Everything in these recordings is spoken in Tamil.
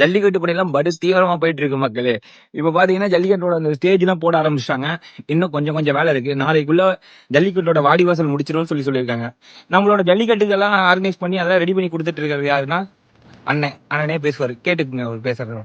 ஜல்லிக்கட்டு பணியெல்லாம் தீவிரமா போயிட்டு இருக்கு மக்களே. இப்ப பாத்தீங்கன்னா, ஜல்லிக்கட்டோட அந்த ஸ்டேஜ்லாம் போட ஆரம்பிச்சுட்டாங்க. இன்னும் கொஞ்சம் கொஞ்சம் வேலை இருக்கு. நாளைக்குள்ள ஜல்லிக்கட்டோட வாடிவாசல் முடிச்சிரும்னு சொல்லியிருக்காங்க. நம்மளோட ஜல்லிக்கட்டுக்கெல்லாம் ஆர்கனைஸ் பண்ணி அதெல்லாம் ரெடி பண்ணி குடுத்துட்டு இருக்கிறது யாருன்னா, அண்ணனே பேசுவாரு. கேட்டுக்குங்க அவரு பேசுறத.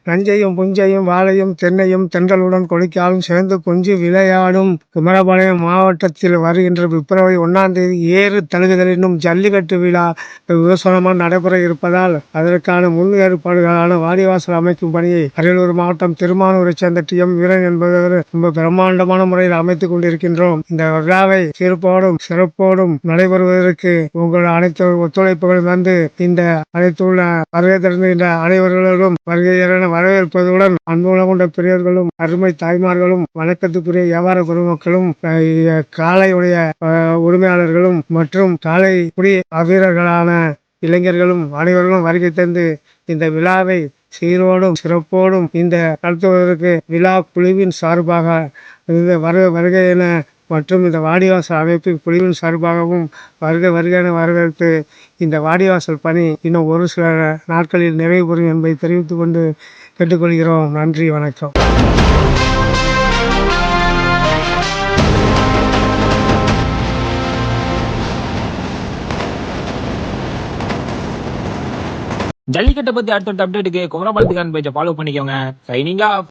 நஞ்சையும் புஞ்சையும் வாழையும் தென்னையும் தென்றலுடன் கொடிக்காலும் சேர்ந்து கொஞ்சி விளையாடும் குமரபாளையம் மாவட்டத்தில் வருகின்ற பிப்ரவரி 1 ஏறு தழுகுதல் என்னும் ஜல்லிக்கட்டு விழா விமர்சனமாக நடைபெற இருப்பதால் அதற்கான முன் ஏற்பாடுகளான வாடிவாசல் அமைக்கும் பணியை அரியலூர் மாவட்டம் திருமானூரைச் சேர்ந்த டி.எம். வீரன் என்பவர் ரொம்ப பிரம்மாண்டமான முறையில் அமைத்துக் கொண்டிருக்கின்றோம். இந்த விழாவை சிறப்போடும் சிறப்போடும் நடைபெறுவதற்கு உங்கள் அனைத்து ஒத்துழைப்புகளும் வந்து இந்த அனைத்துள்ள வருகை தருகின்ற அனைவர்களும் வருகை வரவேற்பதுடன் அன்புள்ள கொண்ட பெரியவர்களும் அருமை தாய்மார்களும் வணக்கத்துக்குரிய வியாபார பெருமக்களும் காளையுடைய உரிமையாளர்களும் மற்றும் காளை குடி வீரர்களான இளைஞர்களும் அனைவர்களும் வருகை தந்து இந்த விழாவை சீரோடும் சிறப்போடும் இந்த நடத்துவதற்கு விழா குழுவின் சார்பாக வருகை என மற்றும் இந்த வாடிவாசல் அமைப்பு குழுவின் சார்பாகவும் வருக வருக என வரவேற்று இந்த வாடிவாசல் பணி இன்னும் ஒரு சில நாட்களில் நிறைவு பெறும் என்பதை தெரிவித்துக் கொண்டு கேட்டுக்கொள்கிறோம். நன்றி, வணக்கம். ஜல்லிக்கட்டை பத்தி அடுத்த அப்டேட்டுக்கு குமரபாலத்துக்கான பேஜை ஃபாலோ பண்ணிக்கோங்க. Signing off.